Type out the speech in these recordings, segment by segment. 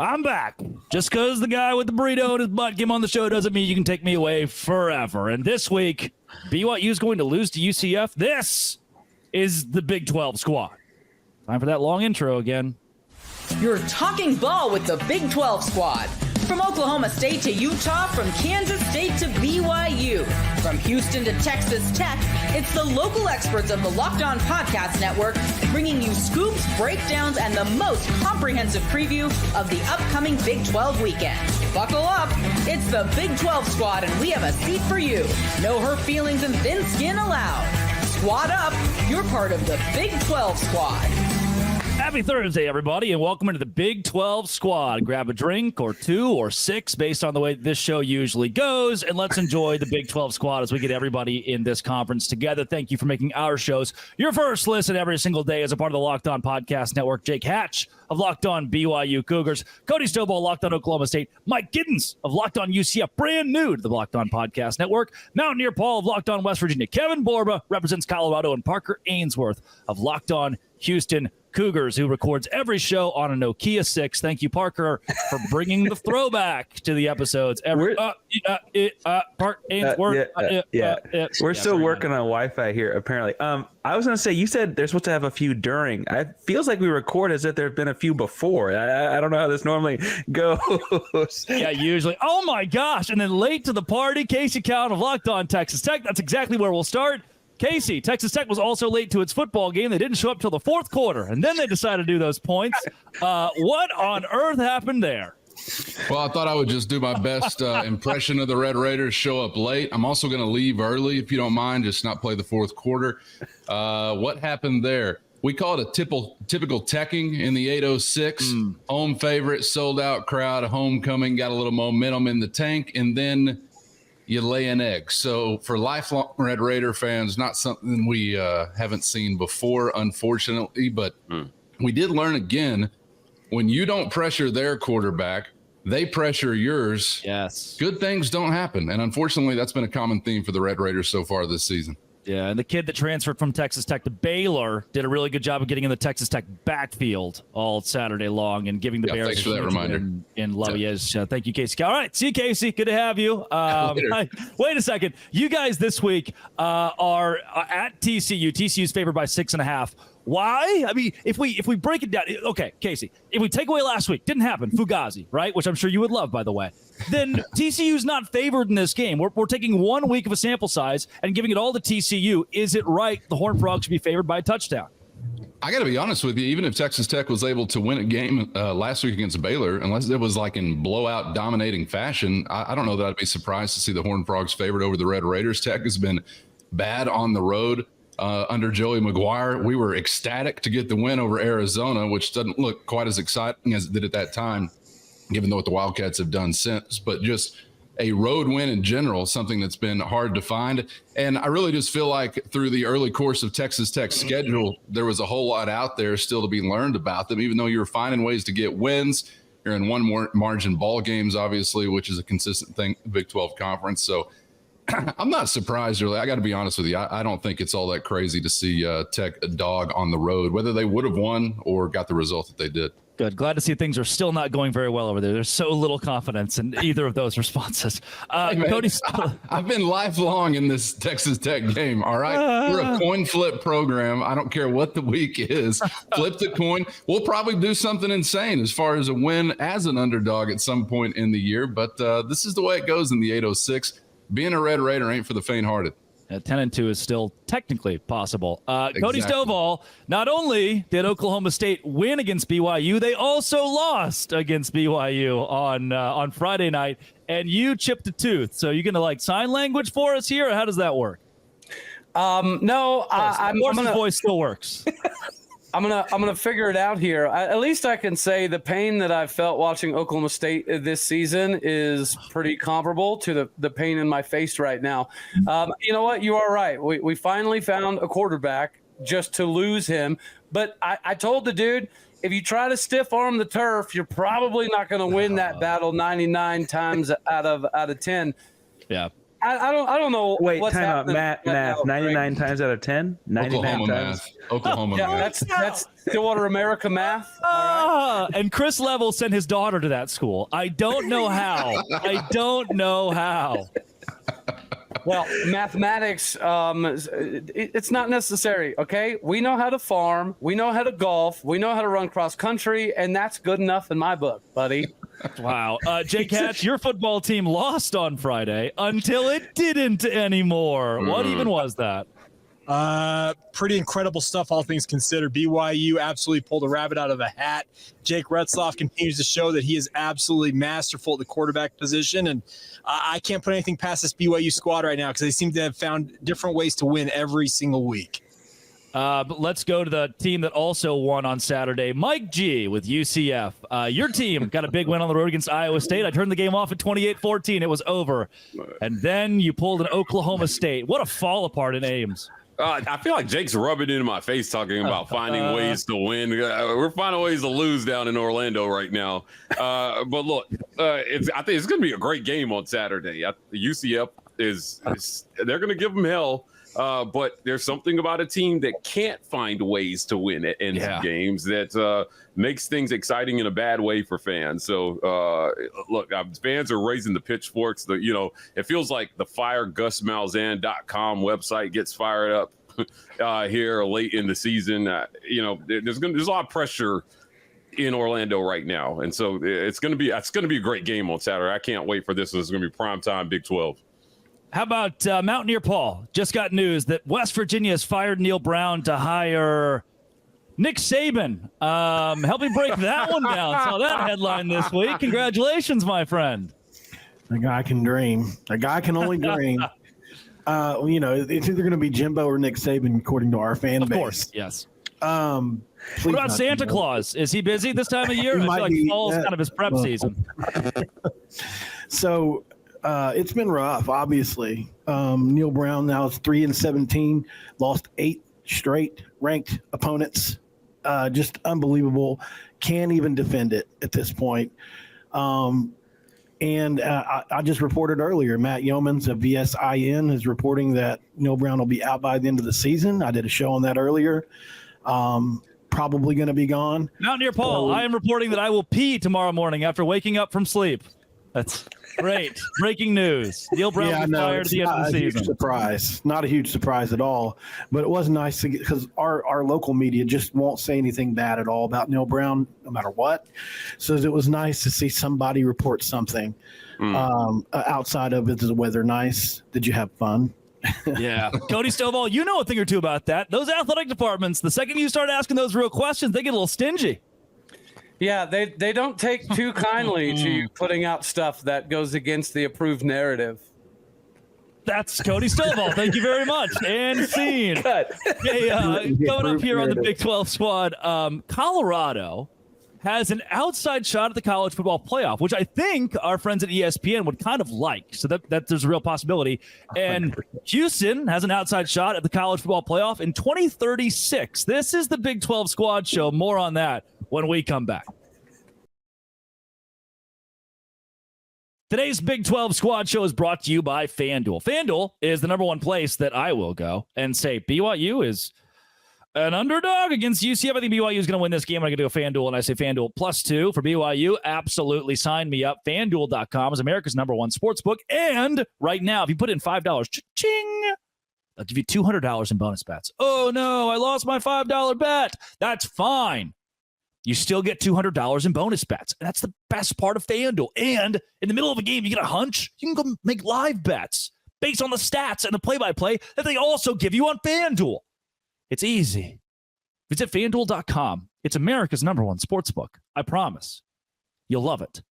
I'm back. Just because the guy with the burrito in his butt came on the show doesn't mean you can take me away forever. And this week, BYU is going to lose to UCF. This is the Big 12 squad. Time for that long intro again. You're talking ball with the Big 12 squad. From Oklahoma State to Utah, from Kansas State to BYU, from Houston to Texas Tech, it's the local experts of the Locked On Podcast Network bringing you scoops, breakdowns, and the most comprehensive preview of the upcoming Big 12 weekend. Buckle up. It's the Big 12 squad, and we have a seat for you. No hurt feelings and thin skin allowed. Squad up. You're part of the Big 12 squad. Happy Thursday, everybody, and welcome into the Big 12 squad. Grab a drink or two or six based on the way this show usually goes, and let's enjoy the Big 12 squad as we get everybody in this conference together. Thank you for making our shows your first listen every single day as a part of the Locked On Podcast Network. Jake Hatch of Locked On BYU Cougars, Cody Stovall, Locked On Oklahoma State, Mike Giddens of Locked On UCF, brand new to the Locked On Podcast Network, Mountaineer Paul of Locked On West Virginia, Kevin Borba represents Colorado, and Parker Ainsworth of Locked On Houston Cougars, who records every show on a Nokia 6. Thank you, Parker, for bringing the throwback to the episodes. We're still working on Wi-Fi here, apparently. I was going to say, you said they're supposed to have a few during. It feels like we record as if there have been a few before. I don't know how this normally goes. Yeah, usually. Oh, my gosh. And then late to the party, Casey Cowan of Locked On Texas Tech. That's exactly where we'll start. Casey, Texas Tech was also late to its football game. They didn't show up till the fourth quarter, and then they decided to do those points. What on earth happened there? Well, I thought I would just do my best impression of the Red Raiders, show up late. I'm also going to leave early, if you don't mind, just not play the fourth quarter. What happened there? We call it a typical teching in the 806. Home favorite, sold-out crowd, a homecoming, got a little momentum in the tank, and then you lay an egg. So for lifelong Red Raider fans, not something we haven't seen before, unfortunately, but we did learn again, when you don't pressure their quarterback, they pressure yours. Yes. Good things don't happen. And unfortunately, that's been a common theme for the Red Raiders so far this season. Yeah, and the kid that transferred from Texas Tech to Baylor did a really good job of getting in the Texas Tech backfield all Saturday long and giving the Bears thanks for that reminder. In love. Yes, thank you, Casey. All right, see you, Casey. Good to have you. Wait a second. You guys this week are at TCU. TCU's favored by 6.5. Why? I mean, if we break it down, okay, Casey, if we take away last week, didn't happen, Fugazi, right? Which I'm sure you would love, by the way. Then TCU's not favored in this game. We're taking 1 week of a sample size and giving it all to TCU. Is it right the Horned Frogs should be favored by a touchdown? I got to be honest with you, even if Texas Tech was able to win a game last week against Baylor, unless it was like in blowout dominating fashion, I don't know that I'd be surprised to see the Horned Frogs favored over the Red Raiders. Tech has been bad on the road. Under Joey McGuire, we were ecstatic to get the win over Arizona, which doesn't look quite as exciting as it did at that time, given what the Wildcats have done since. But just a road win in general, something that's been hard to find. And I really just feel like through the early course of Texas Tech's schedule, there was a whole lot out there still to be learned about them, even though you're finding ways to get wins. You're in one more margin ball games, obviously, which is a consistent thing, the Big 12 Conference. So I'm not surprised, really. I got to be honest with you. I don't think it's all that crazy to see Tech a dog on the road, whether they would have won or got the result that they did. Good. Glad to see things are still not going very well over there. There's so little confidence in either of those responses. Hey, man, Cody, I've been lifelong in this Texas Tech game, all right? We're a coin flip program. I don't care what the week is. Flip the coin. We'll probably do something insane as far as a win as an underdog at some point in the year, but this is the way it goes in the 806. Being a Red Raider ain't for the faint-hearted. 10-2 is still technically possible. Exactly. Cody Stovall, not only did Oklahoma State win against BYU, they also lost against BYU on Friday night, and you chipped a tooth. So you going to sign language for us here, or how does that work? No, Morse's voice still works. I'm gonna figure it out here. At least I can say the pain that I've felt watching Oklahoma State this season is pretty comparable to the pain in my face right now. You know what? You are right. We finally found a quarterback just to lose him. But I told the dude, if you try to stiff arm the turf, you're probably not going to win that battle 99 times out of 10. Yeah. I don't know. Wait, what's time out. happening Math. right now, 99 times out of 10? 99 Oklahoma times. math. Oklahoma Yeah, math. that's Stillwater America math. All right. And Chris Level sent his daughter to that school. I don't know how. Well, mathematics, it's not necessary, okay? We know how to farm. We know how to golf. We know how to run cross country, and that's good enough in my book, buddy. Wow. Jake Hatch, your football team lost on Friday until it didn't anymore. What even was that? Pretty incredible stuff, all things considered. BYU absolutely pulled a rabbit out of a hat. Jake Retzloff continues to show that he is absolutely masterful at the quarterback position, and I can't put anything past this BYU squad right now because they seem to have found different ways to win every single week. But let's go to the team that also won on Saturday. Mike G with UCF. Your team got a big win on the road against Iowa State. I turned the game off at 28-14. It was over. And then you pulled an Oklahoma State. What a fall apart in Ames. I feel like Jake's rubbing it in my face talking about finding ways to win. We're finding ways to lose down in Orlando right now. But look, I think it's going to be a great game on Saturday. UCF they're going to give them hell. But there's something about a team that can't find ways to win at ends of games that makes things exciting in a bad way for fans. So, look, fans are raising the pitchforks. It feels like the firegusmalzahn.com website gets fired up here late in the season. There's a lot of pressure in Orlando right now, and so it's going to be a great game on Saturday. I can't wait for this. It's going to be primetime Big 12. How about Mountaineer Paul? Just got news that West Virginia has fired Neil Brown to hire Nick Saban. Help me break that one down. Saw that headline this week. Congratulations, my friend. A guy can dream. A guy can only dream. It's either going to be Jimbo or Nick Saban, according to our fan base. Of course, yes. What about Santa Claus? Is he busy this time of year? I feel like fall's kind of his prep season. So it's been rough, obviously. Neil Brown now is 3-17, lost 8 straight ranked opponents. Just unbelievable. Can't even defend it at this point. And I just reported earlier, Matt Yeomans of VSIN is reporting that Neil Brown will be out by the end of the season. I did a show on that earlier. Probably going to be gone. Mountaineer Paul, I am reporting that I will pee tomorrow morning after waking up from sleep. That's great. Breaking news. Neil Brown was fired at the end of the season. Surprise. Not a huge surprise at all. But it was nice to get, because our local media just won't say anything bad at all about Neil Brown, no matter what. So it was nice to see somebody report something outside of it. Is the weather nice? Did you have fun? Yeah. Cody Stovall, you know a thing or two about that. Those athletic departments, the second you start asking those real questions, they get a little stingy. Yeah, they don't take too kindly to you putting out stuff that goes against the approved narrative. That's Cody Stovall. Thank you very much. And scene. Hey, going up here on the Big 12 squad, Colorado has an outside shot at the college football playoff, which I think our friends at ESPN would kind of like. So that there's a real possibility. And 100%. Houston has an outside shot at the college football playoff in 2036. This is the Big 12 squad show. More on that when we come back. Today's Big 12 squad show is brought to you by FanDuel. FanDuel is the number one place that I will go and say BYU is an underdog against UCF. I think BYU is going to win this game. I'm going to go FanDuel, and I say FanDuel +2 for BYU. Absolutely sign me up. FanDuel.com is America's number one sportsbook. And right now, if you put in $5, ching, they'll give you $200 in bonus bets. Oh, no, I lost my $5 bet. That's fine. You still get $200 in bonus bets. And that's the best part of FanDuel. And in the middle of a game, you get a hunch. You can go make live bets based on the stats and the play-by-play that they also give you on FanDuel. It's easy. Visit FanDuel.com. It's America's number one sportsbook. I promise. You'll love it.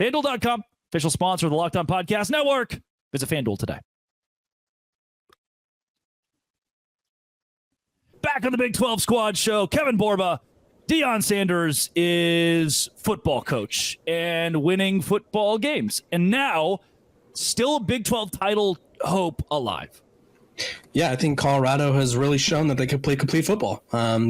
FanDuel.com, official sponsor of the Locked On Podcast Network. Visit FanDuel today. Back on the Big 12 squad show, Kevin Borba. Dion Sanders is football coach and winning football games. And now, still a Big 12 title hope alive. Yeah, I think Colorado has really shown that they could play complete football.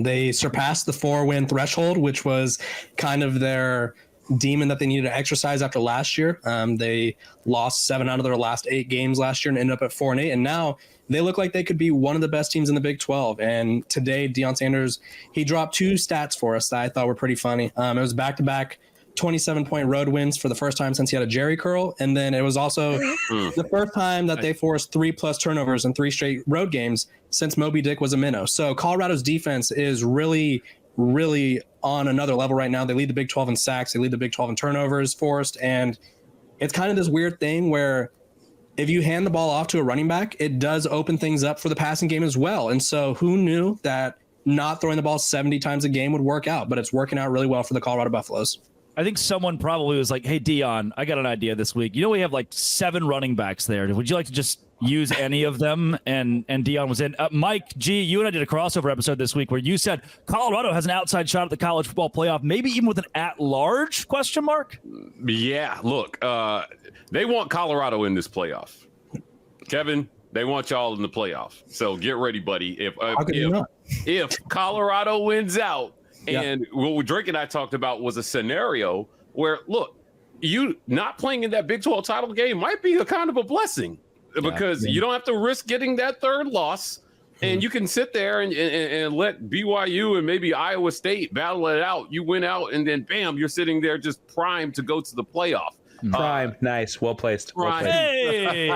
They surpassed the 4-win threshold, which was kind of their demon that they needed to exercise after last year. They lost 7 out of their last 8 games last year and ended up at 4-8. And now they look like they could be one of the best teams in the Big 12. And today, Dion Sanders, he dropped 2 stats for us that I thought were pretty funny. It was back-to-back 27-point road wins for the first time since he had a Jerry curl. And then it was also the first time that they forced 3+ turnovers in 3 straight road games since Moby Dick was a minnow. So Colorado's defense is really, really on another level right now. They lead the Big 12 in sacks. They lead the Big 12 in turnovers forced. And it's kind of this weird thing where if you hand the ball off to a running back, it does open things up for the passing game as well. And so who knew that not throwing the ball 70 times a game would work out, but it's working out really well for the Colorado Buffaloes. I think someone probably was like, hey, Dion, I got an idea this week. You know, we have like 7 running backs there. Would you like to just use any of them? And Dion was in. Mike G, you and I did a crossover episode this week where you said Colorado has an outside shot at the college football playoff, maybe even with an at-large question mark? Yeah, look, they want Colorado in this playoff. Kevin, they want y'all in the playoff. So get ready, buddy. If Colorado wins out, and what Drake and I talked about was a scenario where, look, you not playing in that Big 12 title game might be a kind of a blessing because you don't have to risk getting that 3rd loss, and you can sit there and let BYU and maybe Iowa State battle it out. You win out, and then, bam, you're sitting there just primed to go to the playoff. Prime, nice, well placed. Hey,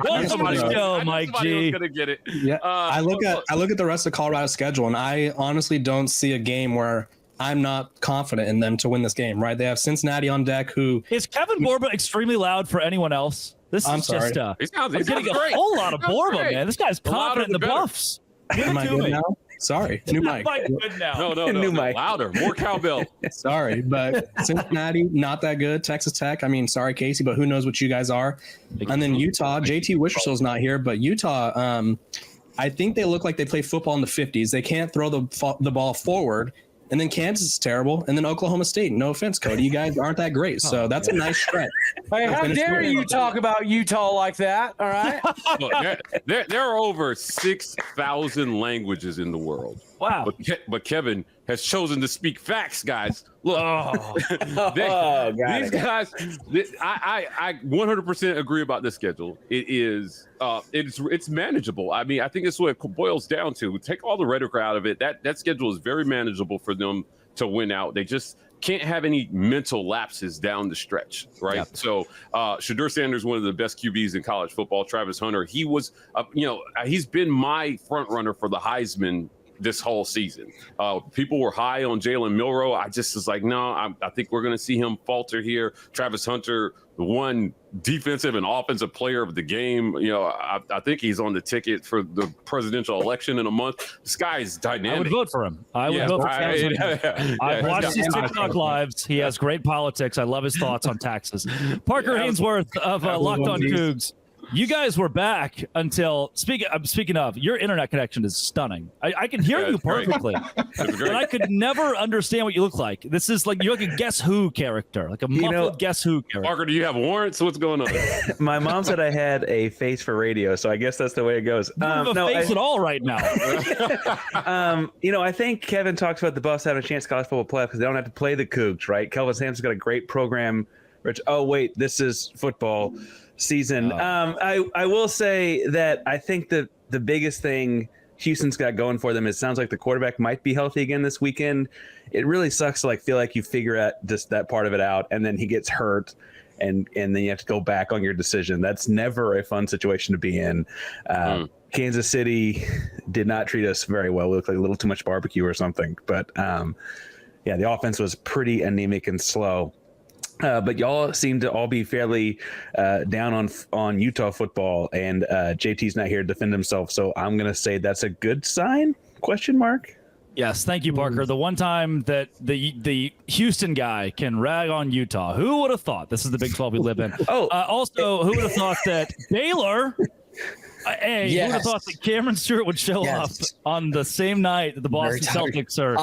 welcome to the show, Mike G. Gonna get it. Yeah, I look at the rest of Colorado's schedule, and I honestly don't see a game where I'm not confident in them to win this game. Right? They have Cincinnati on deck. Who is Kevin Borba extremely loud for anyone else? This I'm is sorry. just he's getting great. a whole lot of Borba, man. This guy's confident in the Buffs. Am I good now? Sorry, new mic. Good now. No, New mic. louder, more cowbell. Sorry, but Cincinnati, not that good. Texas Tech, I mean, sorry, Casey, but who knows what you guys are. And then Utah, JT Wisherstill's not here, but Utah, I think they look like they play football in the 50s. They can't throw the ball forward. And then Kansas is terrible. And then Oklahoma State. No offense, Cody. You guys aren't that great. So that's a nice stretch. Hey, how dare you talk about Utah like that? All right. Look, there are over 6,000 languages in the world. Wow. But Kevin has chosen to speak facts, guys. Look, these guys, I 100% agree about this schedule. It's manageable. I mean, I think it's what it boils down to. Take all the rhetoric out of it. That schedule is very manageable for them to win out. They just can't have any mental lapses down the stretch, right? Yep. So Shedeur Sanders, one of the best QBs in college football. Travis Hunter, he was, he's been my front runner for the Heisman this whole season. People were high on Jalen Milroe. I just was like, no, I think we're going to see him falter here. Travis Hunter, the one defensive and offensive player of the game. I think he's on the ticket for the presidential election in a month. This guy is dynamic. I would vote for him. I would vote for him. I've watched his TikTok lives. He has great politics. I love his thoughts on taxes. Parker Hainsworth of Locked On Cougs. You guys were back until speaking of, your internet connection is stunning. I can hear you perfectly, but I could never understand what you look like. This is like you're like a Guess Who character, like a muffled Guess Who character. Parker, do you have warrants? What's going on? My mom said I had a face for radio, so I guess that's the way it goes. You don't have a face at all right now. I think Kevin talks about the Buffs having a chance to college football playoff because they don't have to play the Cougs, right? Kelvin Sampson's got a great program. Oh wait, this is football season. I will say that I think that the biggest thing Houston's got going for them is it sounds like the quarterback might be healthy again this weekend. It really sucks to feel like you figure out just that part of it out and then he gets hurt and then you have to go back on your decision. That's never a fun situation to be in. Kansas City did not treat us very well. We looked like a little too much barbecue or something. But the offense was pretty anemic and slow. But y'all seem to all be fairly down on Utah football, and JT's not here to defend himself. So I'm going to say that's a good sign? ? Yes, thank you, Parker. The one time that the Houston guy can rag on Utah, who would have thought? This is the Big 12 we live in. Also, who would have thought that Baylor? Who would have thought that Cameron Stewart would show up on the same night that the Boston Celtics are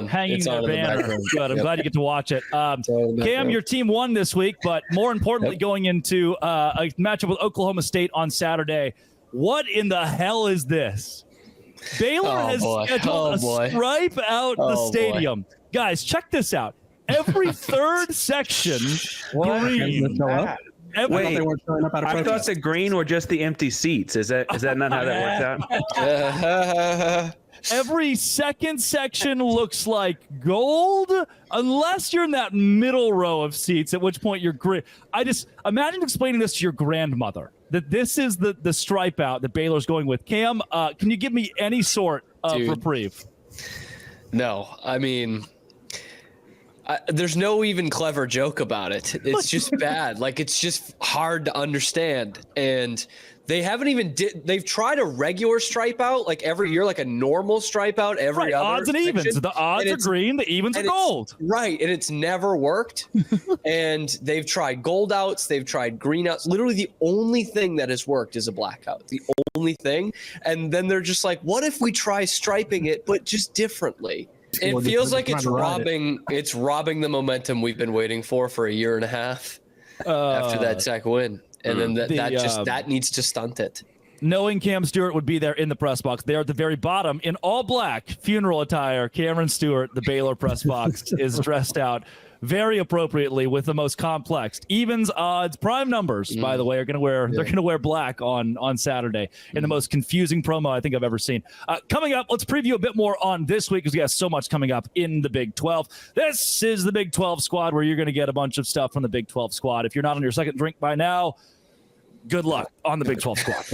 hanging their banner? Good. I'm glad you get to watch it. Cam, your team won this week, but more importantly, going into a matchup with Oklahoma State on Saturday. What in the hell is this? Baylor has scheduled a stripe out the stadium. Guys, check this out. Every third section, green. Wait, they weren't showing up out of I thought protest. the green were just the empty seats. Is that not how that works out? Every second section looks like gold, unless you're in that middle row of seats, at which point you're green. I just imagine explaining this to your grandmother, that this is the stripe out that Baylor's going with. Cam, can you give me any sort of reprieve? No, I mean, there's no even clever joke about it. It's just bad. Like, it's just hard to understand. And they haven't even they've tried a regular stripe out like every year, like a normal stripe out every other odds and evens. section. The odds are green, the evens are gold. Right. And it's never worked. And they've tried gold outs, they've tried green outs. Literally the only thing that has worked is a blackout. The only thing. And then they're just like, what if we try striping it, but just differently? It feels like it's robbing the momentum we've been waiting for a year and a half after that Tech win. And then that needs to stunt it. Knowing Cam Stewart would be there in the press box, there at the very bottom in all black funeral attire, Cameron Stewart, the Baylor press box, is dressed out very appropriately with the most complex evens, odds, prime numbers. By the way, they're gonna wear black on Saturday in the most confusing promo I think I've ever seen. Coming up, let's preview a bit more on this week because we got so much coming up in the Big 12. This is the Big 12 Squad, where you're going to get a bunch of stuff from the Big 12 Squad. If you're not on your second drink by now, good luck on the Big 12 Squad.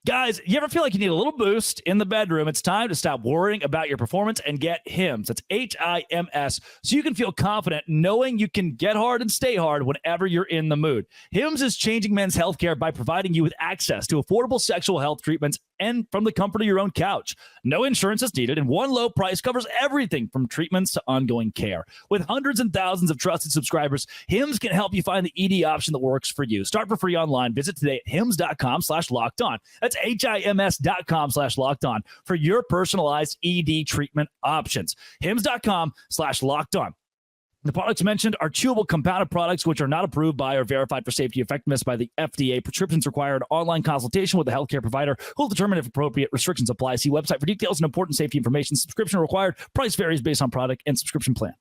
Guys, you ever feel like you need a little boost in the bedroom? It's time to stop worrying about your performance and get HIMS. That's HIMS, so you can feel confident knowing you can get hard and stay hard whenever you're in the mood. HIMS is changing men's healthcare by providing you with access to affordable sexual health treatments and from the comfort of your own couch. No insurance is needed, and one low price covers everything from treatments to ongoing care. With hundreds and thousands of trusted subscribers, HIMS can help you find the ED option that works for you. Start for free online. Visit today at hims.com/lockedon. That's HIMS.com/lockedon for your personalized ED treatment options. hims.com/lockedon. The products mentioned are chewable compounded products which are not approved by or verified for safety effectiveness by the FDA. Prescriptions require an online consultation with a healthcare provider who will determine if appropriate restrictions apply. See website for details and important safety information. Subscription required. Price varies based on product and subscription plan.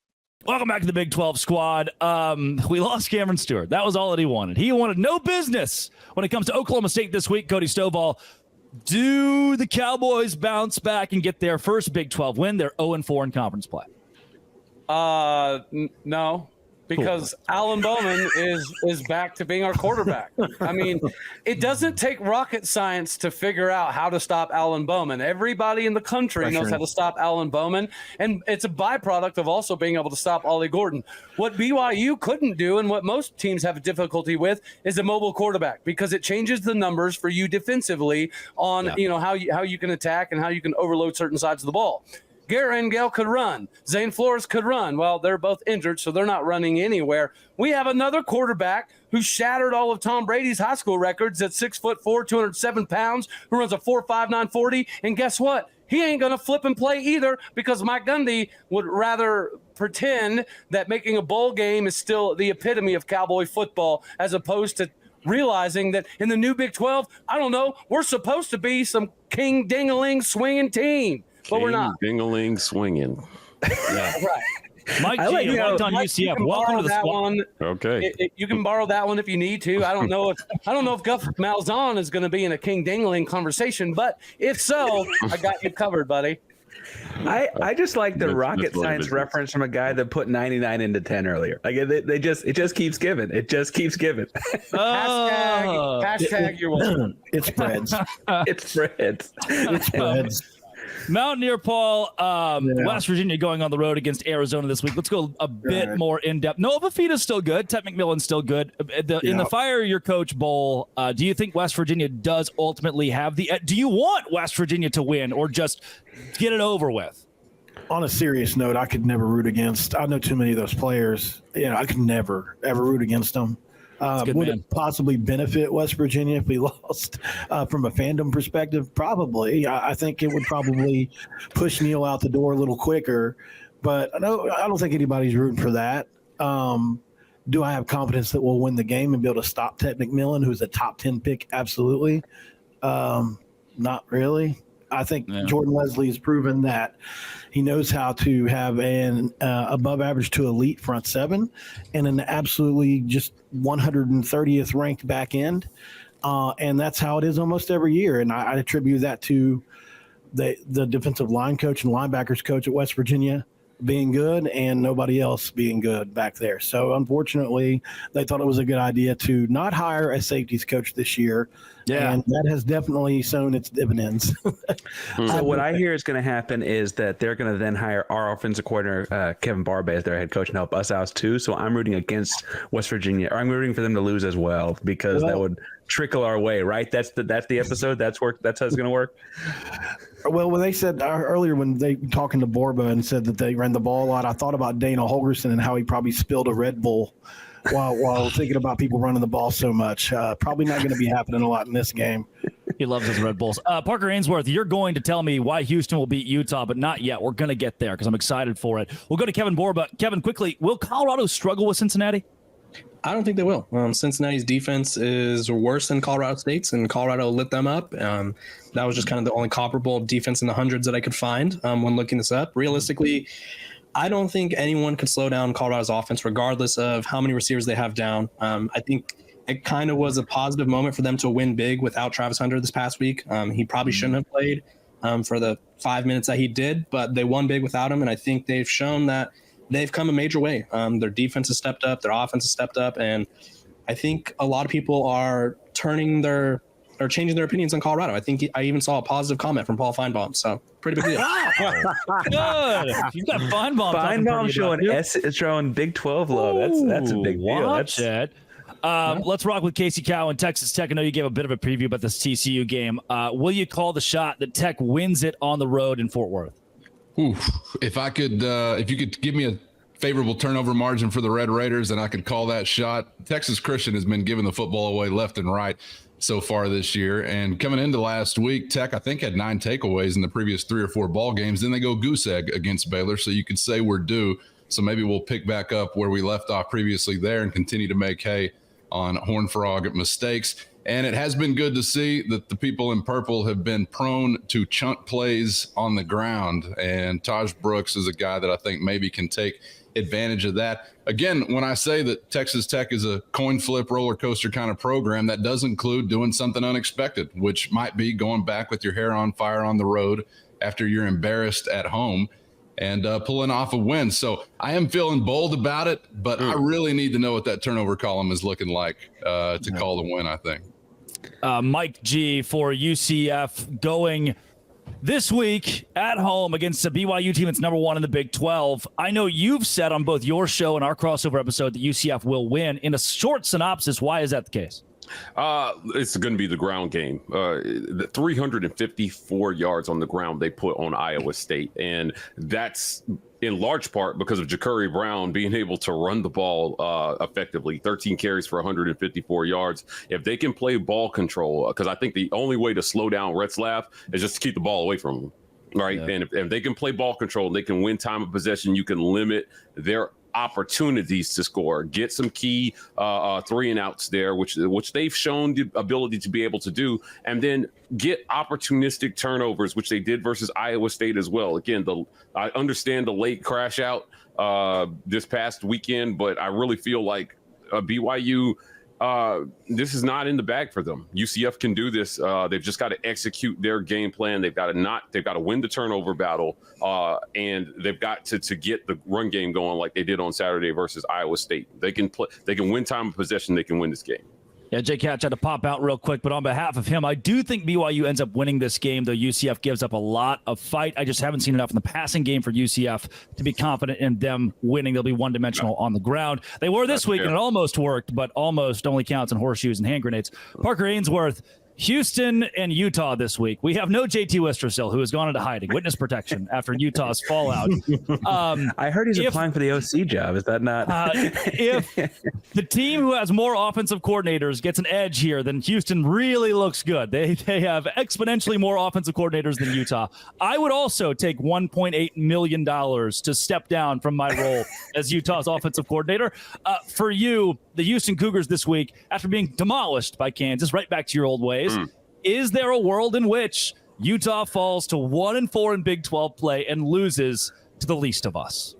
Welcome back to the Big 12 Squad. We lost Cameron Stewart. That was all that he wanted. He wanted no business when it comes to Oklahoma State this week. Cody Stovall, do the Cowboys bounce back and get their first Big 12 win? They're 0-4 in conference play. No, because Alan Bowman is back to being our quarterback. I mean, it doesn't take rocket science to figure out how to stop Alan Bowman. Everybody in the country knows how to stop Alan Bowman, and it's a byproduct of also being able to stop Ollie Gordon. What BYU couldn't do, and what most teams have difficulty with, is a mobile quarterback, because it changes the numbers for you defensively on how you can attack and how you can overload certain sides of the ball. Garrett Engel could run. Zane Flores could run. Well, they're both injured, so they're not running anywhere. We have another quarterback who shattered all of Tom Brady's high school records at 6'4", 207 pounds, who runs a 4.59 40. And guess what? He ain't going to flip and play either, because Mike Gundy would rather pretend that making a bowl game is still the epitome of Cowboy football, as opposed to realizing that in the new Big 12, I don't know, we're supposed to be some king ding-a-ling swinging team. But we're not. Ding-a-ling swinging. Yeah. Right. Mike G, locked on UCF. Welcome to the squad. Okay. You can borrow that one if you need to. I don't know if Guff Malzahn is going to be in a King Dingling conversation, but if so, I got you covered, buddy. I just like the rocket science reference from a guy that put 99 into 10 earlier. Like it just keeps giving. It just keeps giving. Hashtag you're welcome. It spreads. It spreads. It spreads. Mountaineer Paul, West Virginia going on the road against Arizona this week. Let's go a bit more in depth. Nova Fita's still good. Ted McMillan's still good. In the Fire Your Coach Bowl, do you think West Virginia does ultimately have the? Do you want West Virginia to win or just get it over with? On a serious note, I could never root against. I know too many of those players. I could never ever root against them. Would it possibly benefit West Virginia if we lost from a fandom perspective? Probably. I think it would probably push Neil out the door a little quicker, but I don't think anybody's rooting for that. Do I have confidence that we'll win the game and be able to stop Ted McMillan, who's a top 10 pick? Absolutely. Not really. I think Jordan Leslie has proven that he knows how to have an above average to elite front seven and an absolutely just 130th ranked back end. And that's how it is almost every year. And I attribute that to the defensive line coach and linebackers coach at West Virginia being good and nobody else being good back there. So unfortunately, they thought it was a good idea to not hire a safeties coach this year. Yeah. And that has definitely sown its dividends. So what I hear is going to happen is that they're going to then hire our offensive coordinator, Kevin Barbay, as their head coach and help us out too. So I'm rooting against West Virginia, or I'm rooting for them to lose as well, because that would trickle our way, right? That's the episode. That's how it's going to work. Well, when they said earlier, when they talking to Borba and said that they ran the ball a lot, I thought about Dana Holgerson and how he probably spilled a Red Bull while thinking about people running the ball so much. Probably not going to be happening a lot in this game. He loves his Red Bulls. Parker Ainsworth, you're going to tell me why Houston will beat Utah, but not yet. We're going to get there because I'm excited for it. We'll go to Kevin Borba. Kevin, quickly, will Colorado struggle with Cincinnati? I don't think they will. Cincinnati's defense is worse than Colorado State's, and Colorado lit them up. That was just kind of the only comparable defense in the hundreds that I could find when looking this up. Realistically, I don't think anyone could slow down Colorado's offense, regardless of how many receivers they have down. I think it kind of was a positive moment for them to win big without Travis Hunter this past week. He probably shouldn't have played for the 5 minutes that he did, but they won big without him, and I think they've shown that they've come a major way. Their defense has stepped up, their offense has stepped up, and I think a lot of people are changing their opinions on Colorado. I think I even saw a positive comment from Paul Feinbaum, so pretty big deal. Good. You've got Feinbaum. Feinbaum showing Big 12 love. That's a big deal. Watch it. Let's rock with Casey Cowan, Texas Tech. I know you gave a bit of a preview about this TCU game. Will you call the shot that Tech wins it on the road in Fort Worth? If you could give me a favorable turnover margin for the Red Raiders, then I could call that shot. Texas Christian has been giving the football away left and right so far this year. And coming into last week, Tech, I think, had 9 takeaways in the previous 3 or 4 ball games. Then they go goose egg against Baylor. So you could say we're due. So maybe we'll pick back up where we left off previously there and continue to make hay on Horned Frog mistakes. And it has been good to see that the people in purple have been prone to chunk plays on the ground. And Taj Brooks is a guy that I think maybe can take advantage of that. Again, when I say that Texas Tech is a coin flip roller coaster kind of program, that does include doing something unexpected, which might be going back with your hair on fire on the road after you're embarrassed at home and pulling off a win. So I am feeling bold about it, but I really need to know what that turnover column is looking like to call the win, I think. Mike G for UCF going this week at home against a BYU team that's number 1 in the Big 12. I know you've said on both your show and our crossover episode that UCF will win. In a short synopsis, why is that the case? It's going to be the ground game. The 354 yards on the ground they put on Iowa State, and that's in large part because of Ja'Cory Brown being able to run the ball effectively. 13 carries for 154 yards. If they can play ball control, because I think the only way to slow down Retzlaff is just to keep the ball away from them, right? Yeah. And if they can play ball control, they can win time of possession. You can limit their opportunities to score, get some key 3 and outs there, which they've shown the ability to be able to do, and then get opportunistic turnovers, which they did versus Iowa State as well. Again, I understand the late crash out this past weekend, but I really feel like BYU, this is not in the bag for them. UCF can do this. They've just got to execute their game plan. They've got to win the turnover battle, and they've got to get the run game going like they did on Saturday versus Iowa State. They can win time of possession. They can win this game. Yeah, Jake Hatch had to pop out real quick, but on behalf of him, I do think BYU ends up winning this game, though UCF gives up a lot of fight. I just haven't seen enough in the passing game for UCF to be confident in them winning. They'll be one-dimensional on the ground. They were this week, and it almost worked, but almost only counts in horseshoes and hand grenades. Parker Ainsworth, Houston and Utah this week. We have no JT Wistrcill, who has gone into hiding, witness protection after Utah's fallout. I heard he's applying for the OC job. Is that not? If the team who has more offensive coordinators gets an edge here, then Houston really looks good. They have exponentially more offensive coordinators than Utah. I would also take $1.8 million to step down from my role as Utah's offensive coordinator. For you, the Houston Cougars this week, after being demolished by Kansas, right back to your old ways. Is there a world in which Utah falls to 1-4 in Big 12 play and loses to the least of us.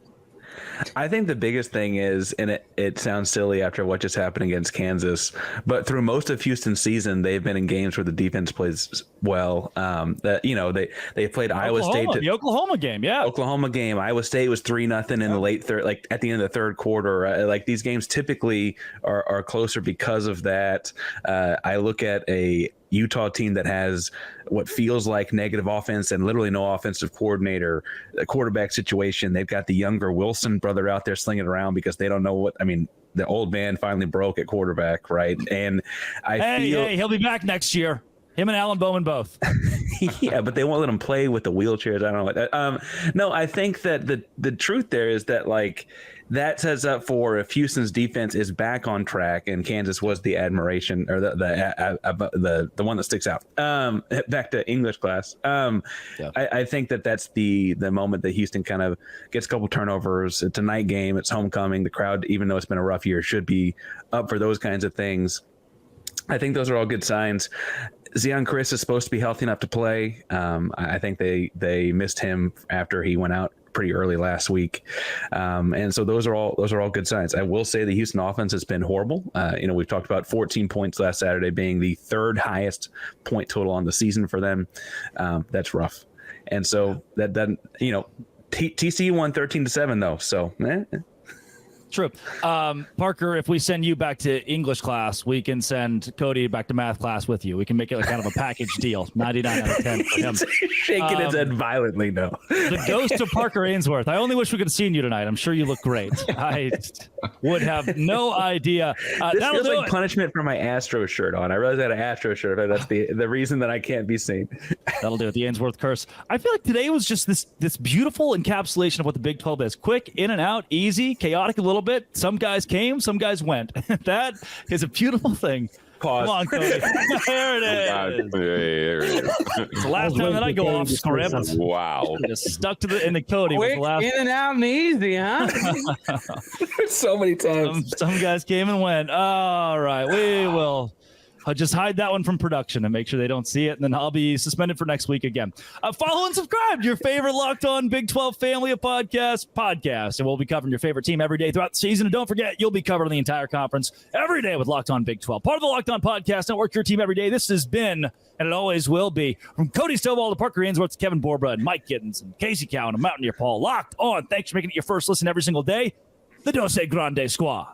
I think the biggest thing is, and it sounds silly after what just happened against Kansas, but through most of Houston's season, they've been in games where the defense plays well. They played Iowa State. The Oklahoma game, yeah. Oklahoma game. Iowa State was 3-0 in the late third, like at the end of the third quarter. Like these games typically are closer because of that. I look at a Utah team that has what feels like negative offense and literally no offensive coordinator, a quarterback situation. They've got the younger Wilson brother out there slinging around because they don't know the old man finally broke at quarterback, right? And he'll be back next year. Him and Alan Bowman both. Yeah, but they won't let him play with the wheelchairs. I don't know. No, I think that the truth there is that that sets up for if Houston's defense is back on track, and Kansas was the admiration or the one that sticks out. Back to English class. I think that's the moment that Houston kind of gets a couple turnovers. It's a night game. It's homecoming. The crowd, even though it's been a rough year, should be up for those kinds of things. I think those are all good signs. Zion Chris is supposed to be healthy enough to play. I think they missed him after he went out pretty early last week, and so those are all good signs. I will say the Houston offense has been horrible. We've talked about 14 points last Saturday being the third highest point total on the season for them. That's rough, and so that doesn't. TCU won 13-7 though, so. True. Parker, if we send you back to English class, we can send Cody back to math class with you. We can make it kind of a package deal. 99 out of 10 for him. Shaking his head violently, no. The ghost of Parker Ainsworth. I only wish we could have seen you tonight. I'm sure you look great. I would have no idea. This feels like punishment for my Astro shirt on. I realize I had an Astro shirt, but that's the reason that I can't be seen. That'll do it. The Ainsworth curse. I feel like today was just this beautiful encapsulation of what the Big 12 is. Quick, in and out, easy, chaotic a little bit. Some guys came, some guys went. That is a beautiful thing. Pause. Come on, Cody. There it is. It's the last time that I go off script. Wow. Just stuck to the Cody. Quick, in and out and easy, huh? So many times. Some guys came and went. All right, we will. I'll just hide that one from production and make sure they don't see it, and then I'll be suspended for next week again. Follow and subscribe to your favorite Locked On Big 12 family of podcasts, and we'll be covering your favorite team every day throughout the season. And don't forget, you'll be covering the entire conference every day with Locked On Big 12. Part of the Locked On Podcast Network, your team every day. This has been, and it always will be, from Cody Stovall to Parker Ainsworth to Kevin Borbra and Mike Giddens and Casey Cowan and Mountaineer Paul. Locked On. Thanks for making it your first listen every single day. The Dose Grande Squad.